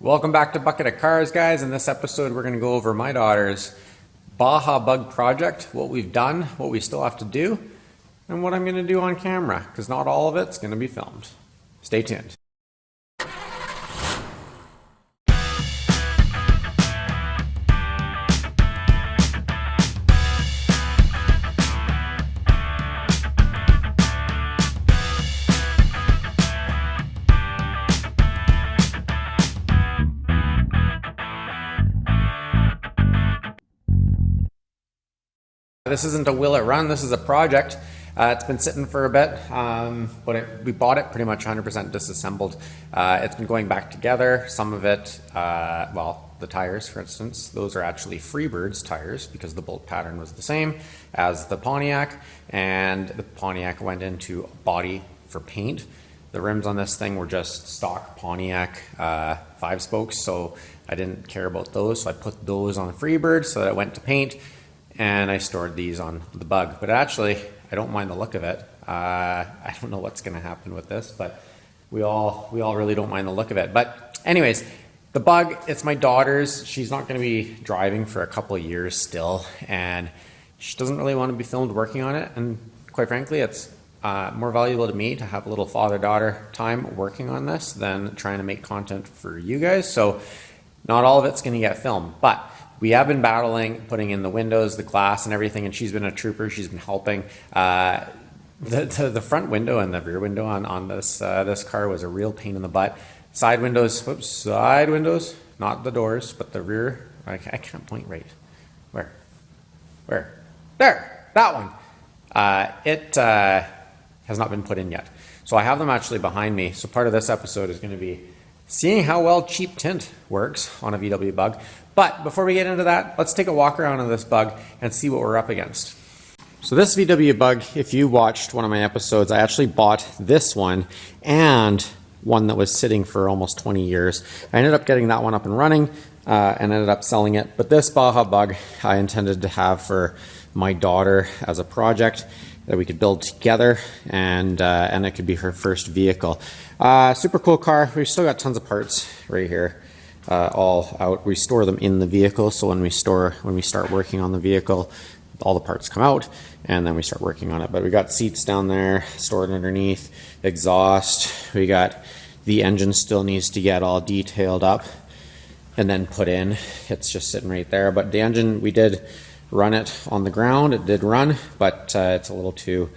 Welcome back to Bucket of Cars, guys. In this episode, we're going to go over my daughter's Baja bug project, what we've done, what we still have to do, and what I'm going to do on camera, because not all of it's going to be filmed. Stay tuned. This isn't a will it run, this is a project. It's been sitting for a bit, but we bought it pretty much 100% disassembled. It's been going back together. Some of it, the tires, for instance, those are actually Freebird's tires because the bolt pattern was the same as the Pontiac, and the Pontiac went into body for paint. The rims on this thing were just stock Pontiac 5 spokes, so I didn't care about those, so I put those on Freebird so that it went to paint. And I stored these on the Bug. But actually, I don't mind the look of it. I don't know what's going to happen with this, but we all really don't mind the look of it. But anyways, the Bug, it's my daughter's. She's not going to be driving for a couple of years still, and she doesn't really want to be filmed working on it. And quite frankly, it's more valuable to me to have a little father-daughter time working on this than trying to make content for you guys. So not all of it's going to get filmed, but we have been battling putting in the windows, the glass, and everything, and she's been a trooper. She's been helping. The front window and the rear window on this car was a real pain in the butt. Side windows, not the doors, but the rear. I can't point right. Where? There, that one. It has not been put in yet. So I have them actually behind me. So part of this episode is going to be seeing how well cheap tint works on a VW Bug. But before we get into that, let's take a walk around on this Bug and see what we're up against. So this VW Bug, if you watched one of my episodes, I actually bought this one and one that was sitting for almost 20 years. I ended up getting that one up and running and ended up selling it. But this Baja Bug I intended to have for my daughter as a project that we could build together, and it could be her first vehicle. Super cool car. We've still got tons of parts right here. All out. We store them in the vehicle, so when we start working on the vehicle, all the parts come out, and then we start working on it. But we got seats down there stored underneath, exhaust. We got the engine still needs to get all detailed up and then put in. It's just sitting right there. But the engine, we did run it on the ground. It did run, but it's a little too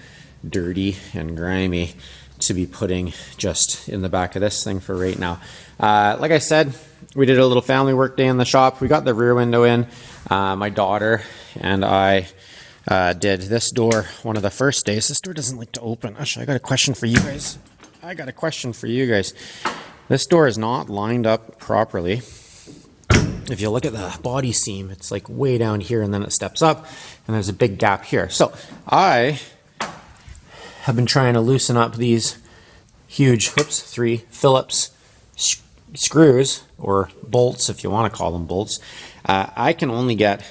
dirty and grimy to be putting just in the back of this thing for right now. Like I said, we did a little family work day in the shop. We got the rear window in. My daughter and I did this door one of the first days. This door doesn't like to open. Actually, I got a question for you guys. This door is not lined up properly. If you look at the body seam, it's like way down here, and then it steps up, and there's a big gap here. So I have been trying to loosen up these huge, 3 Phillips screws, or bolts if you want to call them bolts. I can only get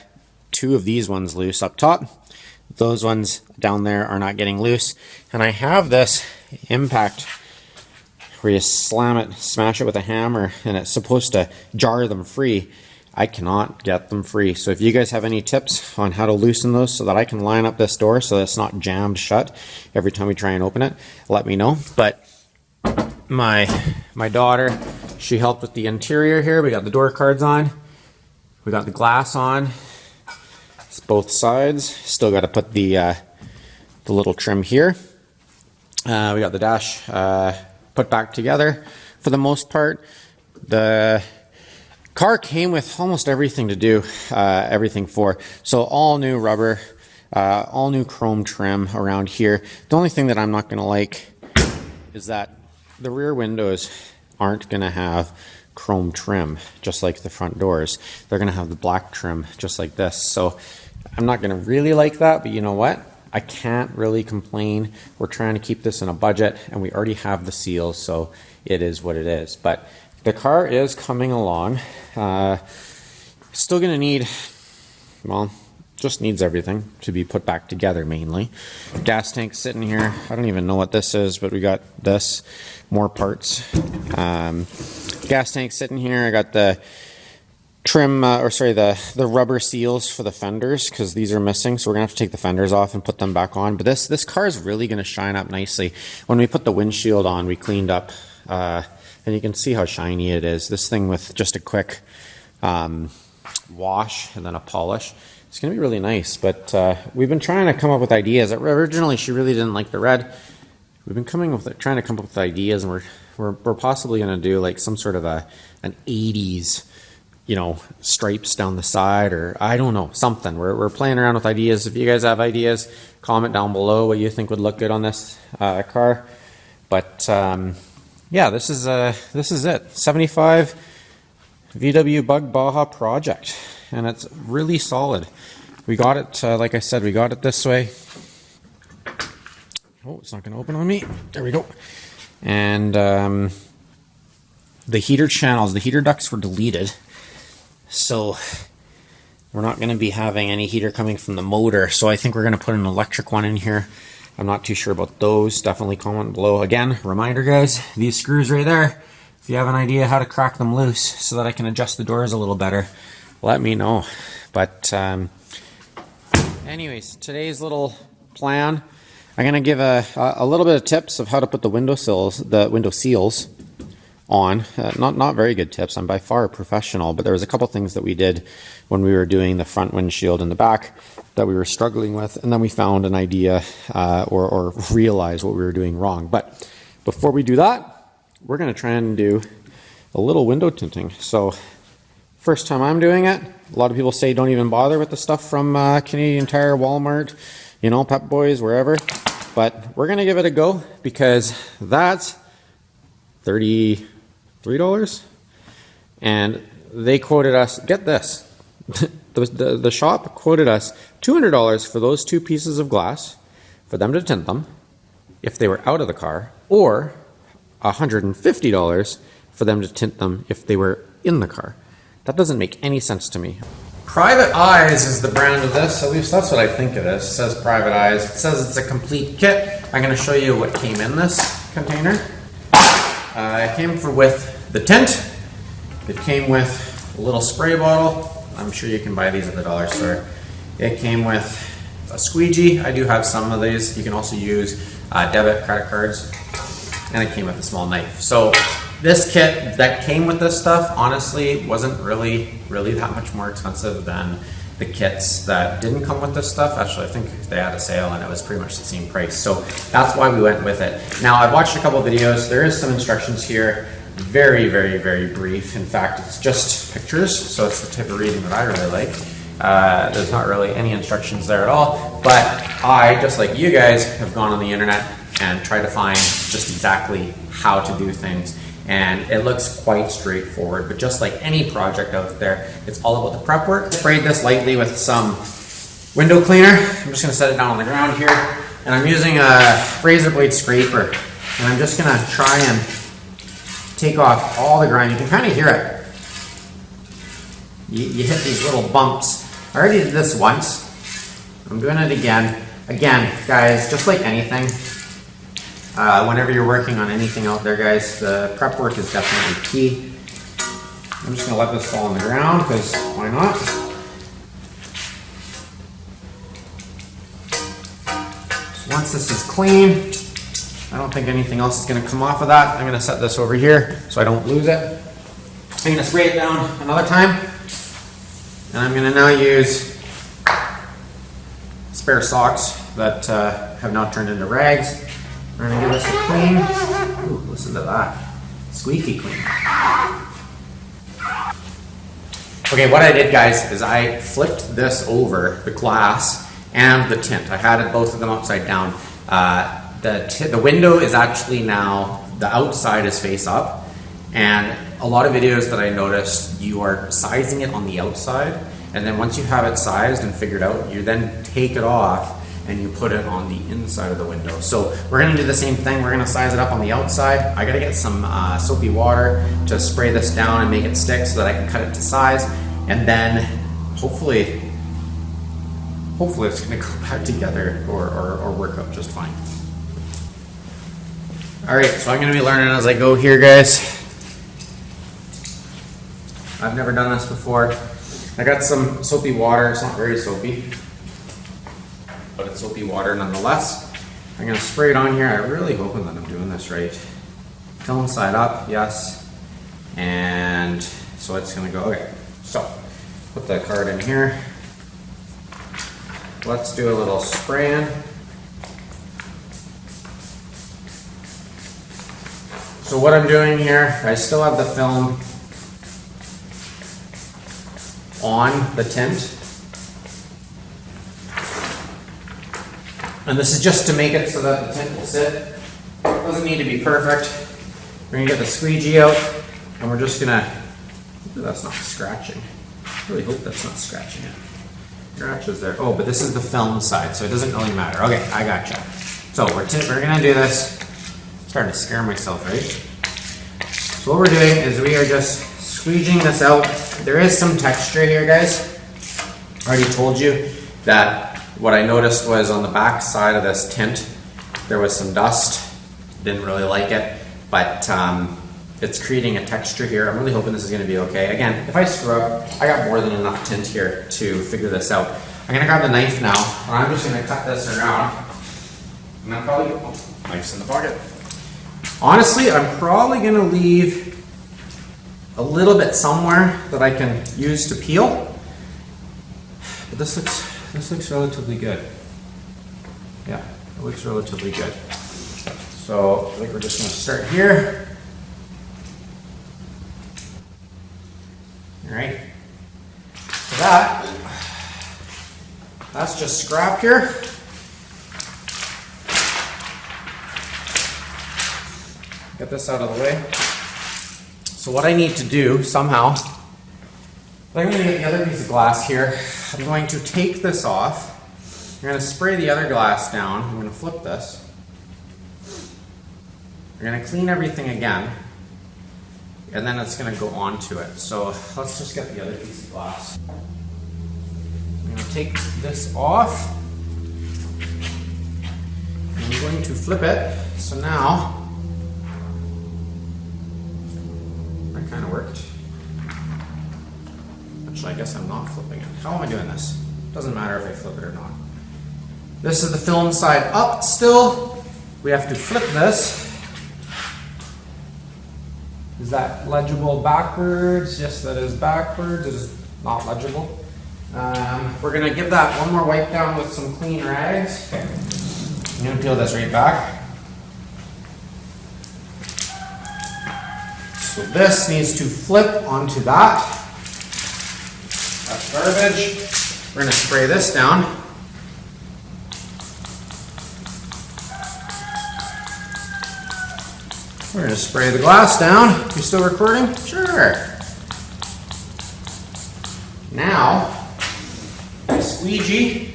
2 of these ones loose up top. Those ones down there are not getting loose. And I have this impact where you smash it with a hammer, and it's supposed to jar them free. I cannot get them free. So if you guys have any tips on how to loosen those so that I can line up this door so that it's not jammed shut every time we try and open it, let me know. But my daughter, she helped with the interior here. We got the door cards on. We got the glass on. It's both sides. Still got to put the little trim here. We got the dash put back together for the most part. The car came with almost everything to do everything for. So all new rubber, all new chrome trim around here. The only thing that I'm not going to like is that the rear windows aren't going to have chrome trim just like the front doors. They're going to have the black trim just like this. So I'm not going to really like that, but you know what? I can't really complain. We're trying to keep this in a budget, and we already have the seals, so it is what it is. But the car is coming along. Still going to need, just needs everything to be put back together mainly. Gas tank sitting here. I don't even know what this is, but we got this, more parts. gas tank sitting here. I got the trim, the rubber seals for the fenders because these are missing. So we're gonna have to take the fenders off and put them back on. But this car is really gonna shine up nicely. When we put the windshield on, we cleaned up, and you can see how shiny it is. This thing with just a quick wash and then a polish. It's going to be really nice, but we've been trying to come up with ideas. Originally, she really didn't like the red. We've been trying to come up with ideas, and we're possibly going to do like some sort of an 80s, stripes down the side, or I don't know, something. We're playing around with ideas. If you guys have ideas, comment down below what you think would look good on this car. But yeah, this is it. 75 VW Bug Baja project, and it's really solid. We got it, like I said, we got it this way. Oh, it's not going to open on me. There we go. And the heater channels, the heater ducts were deleted, so we're not going to be having any heater coming from the motor. So I think we're going to put an electric one in here. I'm not too sure about those. Definitely comment below. Again, reminder guys, these screws right there, if you have an idea how to crack them loose so that I can adjust the doors a little better, let me know. But anyways, today's little plan, I'm going to give a little bit of tips of how to put the window seals on. Not very good tips. I'm by far a professional, but there was a couple things that we did when we were doing the front windshield and the back that we were struggling with, and then we found an idea or realized what we were doing wrong. But before we do that, we're going to try and do a little window tinting. So first time I'm doing it. A lot of people say don't even bother with the stuff from Canadian Tire, Walmart, Pep Boys, wherever. But we're going to give it a go because that's $33. And they quoted us, get this, the shop quoted us $200 for those two pieces of glass for them to tint them if they were out of the car, or $150 for them to tint them if they were in the car. That doesn't make any sense to me. Private Eyes is the brand of this, at least that's what I think it is. It says Private Eyes. It says it's a complete kit. I'm going to show you what came in this container. It came with the tint. It came with a little spray bottle. I'm sure you can buy these at the dollar store. It came with a squeegee. I do have some of these. You can also use debit, credit cards. And it came with a small knife. So this kit that came with this stuff, honestly, wasn't really that much more expensive than the kits that didn't come with this stuff. Actually, I think they had a sale and it was pretty much the same price. So that's why we went with it. Now, I've watched a couple videos. There is some instructions here. Very, very, very brief. In fact, it's just pictures. So it's the type of reading that I really like. There's not really any instructions there at all. But I, just like you guys, have gone on the internet and tried to find just exactly how to do things. And it looks quite straightforward, but just like any project out there, it's all about the prep work. Sprayed this lightly with some window cleaner. I'm just gonna set it down on the ground here. And I'm using a razor blade scraper. And I'm just gonna try and take off all the grime. You can kind of hear it. You hit these little bumps. I already did this once. I'm doing it again. Again, guys, just like anything, whenever you're working on anything out there, guys, the prep work is definitely key. I'm just going to let this fall on the ground because why not? So once this is clean, I don't think anything else is going to come off of that. I'm going to set this over here so I don't lose it. I'm going to spray it down another time. And I'm going to now use spare socks that have now turned into rags. We're going to give this a clean. Ooh, listen to that. Squeaky clean. Okay, what I did, guys, is I flipped this over, the glass and the tint. I had it both of them upside down. The window is actually now, the outside is face up. And a lot of videos that I noticed, you are sizing it on the outside. And then once you have it sized and figured out, you then take it off and you put it on the inside of the window. So we're gonna do the same thing. We're gonna size it up on the outside. I gotta get some soapy water to spray this down and make it stick so that I can cut it to size. And then hopefully it's gonna go back together or work out just fine. All right, so I'm gonna be learning as I go here, guys. I've never done this before. I got some soapy water. It's not very soapy, but it's soapy water nonetheless. I'm gonna spray it on here. I'm really hoping that I'm doing this right. Film side up, yes. And so it's gonna go, okay. So, put the card in here. Let's do a little spraying. So what I'm doing here, I still have the film on the tint. And this is just to make it so that the tint will sit. It doesn't need to be perfect. We're gonna get the squeegee out and we're just gonna, hopefully that's not scratching. I really hope that's not scratching it. Scratches there. Oh, but this is the film side, so it doesn't really matter. Okay, I gotcha. So we're gonna do this. I'm starting to scare myself, right? So what we're doing is we are just squeegeeing this out. There is some texture here, guys. I already told you that what I noticed was on the back side of this tint, there was some dust. Didn't really like it, but it's creating a texture here. I'm really hoping this is gonna be okay. Again, if I screw up, I got more than enough tint here to figure this out. I'm gonna grab the knife now, and I'm just gonna cut this around. And I'm probably, oh, knife's in the pocket. Honestly, I'm probably gonna leave a little bit somewhere that I can use to peel. But this looks relatively good. Yeah, it looks relatively good. So I think we're just gonna start here. All right. So that's just scrap here. Get this out of the way. So what I need to do somehow, I'm going to get the other piece of glass here. I'm going to take this off. I'm going to spray the other glass down. I'm going to flip this. I'm going to clean everything again. And then it's going to go onto it. So let's just get the other piece of glass. I'm going to take this off. And I'm going to flip it. So now, that kind of worked. Actually, I guess I'm not flipping it. How am I doing this? Doesn't matter if I flip it or not. This is the film side up still. We have to flip this. Is that legible backwards? Yes, that is backwards. It is not legible. We're going to give that one more wipe down with some clean rags. Okay. I'm going to peel this right back. So this needs to flip onto that. That's garbage. We're going to spray this down. We're going to spray the glass down. You still recording? Sure. Now, squeegee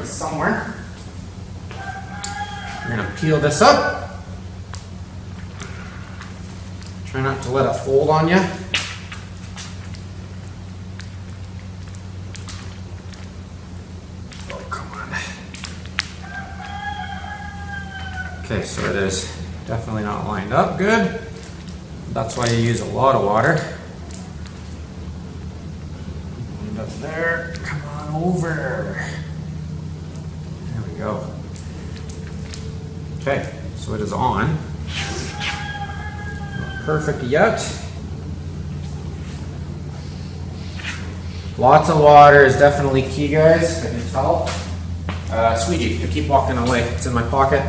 somewhere. We're going to peel this up. Try not to let it fold on you. Oh, come on. Okay, so it is definitely not lined up good. That's why you use a lot of water. Lined up there. Come on over. There we go. Okay, so it is on. Not perfect yet. Lots of water is definitely key, guys. I can tell. Squeegee, I keep walking away. It's in my pocket.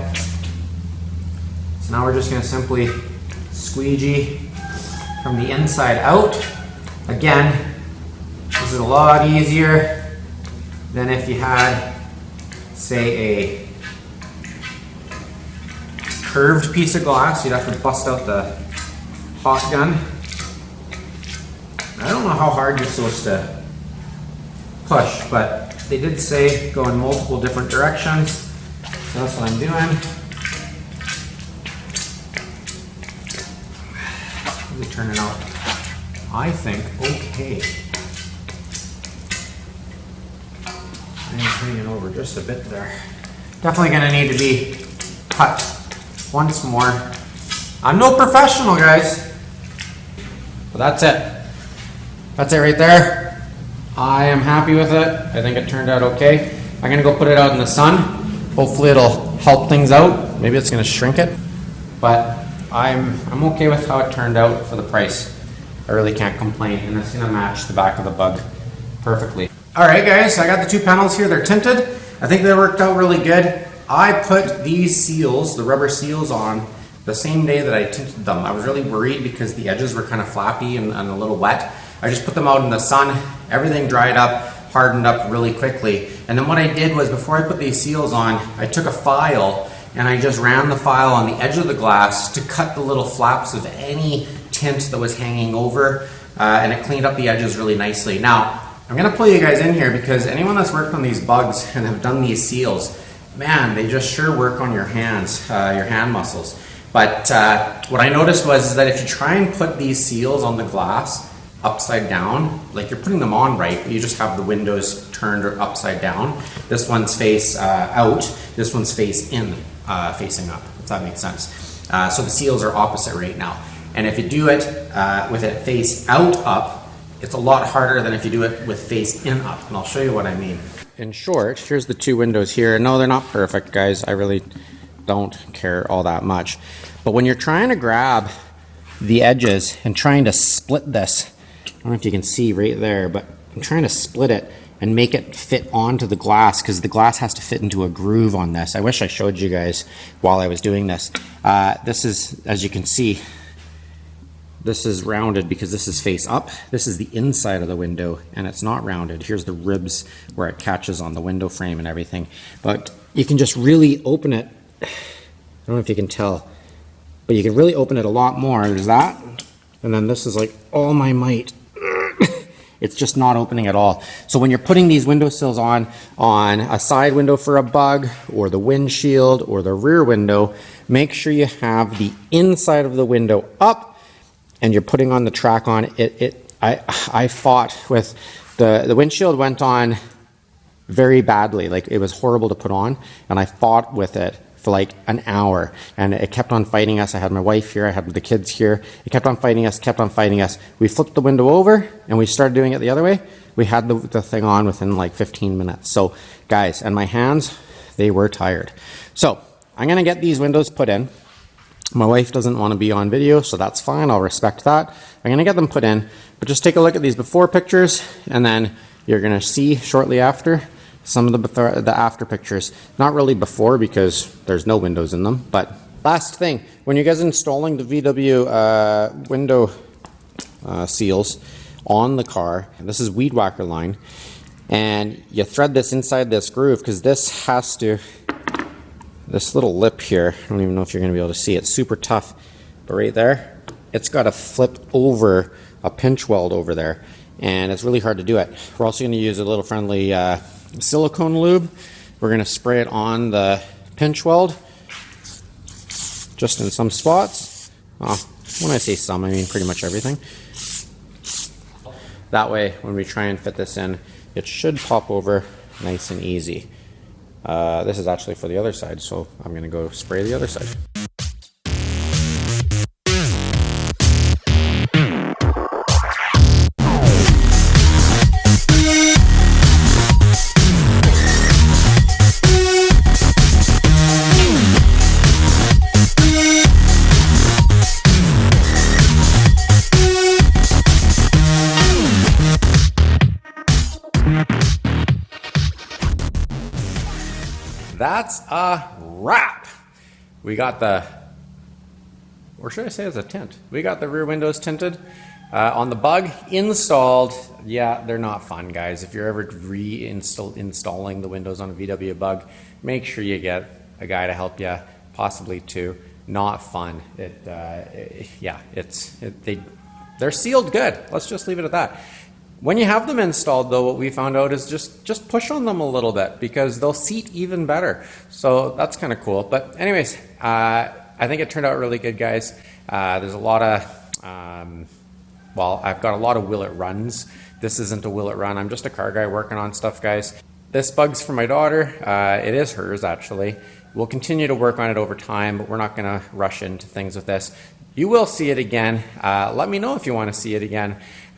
So now we're just going to simply squeegee from the inside out. Again, this is a lot easier than if you had, say, a curved piece of glass. You'd have to bust out the hot gun. I don't know how hard you're supposed to push, but they did say go in multiple different directions. So that's what I'm doing. Really turning out, I think, okay. I'm turning it over just a bit there. Definitely gonna need to be cut once more. I'm no professional, guys, but that's it. that's it right there. I am happy with it. I think it turned out okay. I'm gonna go put it out in the sun. Hopefully it'll help things out. Maybe it's gonna shrink it, but I'm okay with how it turned out for the price. I really can't complain, and it's gonna match the back of the Bug perfectly. All right, guys, I got the two panels here. They're tinted. I think they worked out really good. I put these seals, the rubber seals, on the same day that I tinted them. I was really worried because the edges were kind of flappy and a little wet. I just put them out in the sun. Everything dried up, hardened up really quickly. And then what I did was, before I put these seals on, I took a file and I just ran the file on the edge of the glass to cut the little flaps of any tint that was hanging over, and it cleaned up the edges really nicely. Now, I'm gonna pull you guys in here because anyone that's worked on these Bugs and have done these seals, man, they just sure work on your hands, your hand muscles. But what I noticed was that if you try and put these seals on the glass upside down, like you're putting them on right, but you just have the windows turned or upside down. This one's face out, this one's face in, facing up, if that makes sense. So the seals are opposite right now. And if you do it with it face out up, it's a lot harder than if you do it with face in up. And I'll show you what I mean. In short, here's the two windows here. No, they're not perfect, guys. I really don't care all that much. But when you're trying to grab the edges and trying to split this, I don't know if you can see right there, but I'm trying to split it and make it fit onto the glass, because the glass has to fit into a groove on this. I wish I showed you guys while I was doing this. This is, as you can see, this is rounded because this is face up. This is the inside of the window and it's not rounded. Here's the ribs where it catches on the window frame and everything. But you can just really open it. I don't know if you can tell, but you can really open it a lot more. There's that. And then this is like all my might. It's just not opening at all. So when you're putting these windowsills on a side window for a Bug, or the windshield, or the rear window, make sure you have the inside of the window up and you're putting on the track on it. I fought with the windshield, went on very badly. Like, it was horrible to put on, and I fought with it for like an hour, and it kept on fighting us. I had my wife here, I had the kids here. It kept on fighting us, kept on fighting us. We flipped the window over and we started doing it the other way. We had the thing on within like 15 minutes. So guys, and my hands, they were tired. So I'm gonna get these windows put in. My wife doesn't want to be on video, so that's fine. I'll respect that. I'm going to get them put in, but just take a look at these before pictures, and then you're going to see shortly after some of the after pictures. Not really before because there's no windows in them, but last thing, when you guys are installing the VW window seals on the car, this is weed whacker line, and you thread this inside this groove because this has to, this little lip here, I don't even know if you're going to be able to see it. It's super tough, but right there, it's got to flip over a pinch weld over there, and it's really hard to do it. We're also going to use a little friendly silicone lube. We're going to spray it on the pinch weld, just in some spots. When I say some, I mean pretty much everything. That way, when we try and fit this in, it should pop over nice and easy. This is actually for the other side, so I'm going to go spray the other side. That's a wrap. We got the, or should I say it's a tint? We got the rear windows tinted on the Bug, installed. Yeah, they're not fun, guys. If you're ever installing the windows on a VW Bug, make sure you get a guy to help you, possibly two. Not fun. They're sealed good. Let's just leave it at that. When you have them installed, though, what we found out is just push on them a little bit because they'll seat even better. So that's kind of cool. But anyways, I think it turned out really good, guys. There's a lot of, well, I've got a lot of will it runs. This isn't a will it run. I'm just a car guy working on stuff, guys. This Bug's for my daughter. It is hers, actually. We'll continue to work on it over time, but we're not going to rush into things with this. You will see it again. Let me know if you want to see it again.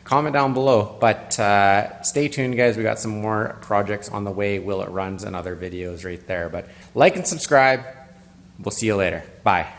comment down below. But stay tuned, guys. We got some more projects on the way, Will It Runs, and other videos right there. But like and subscribe. We'll see you later. Bye.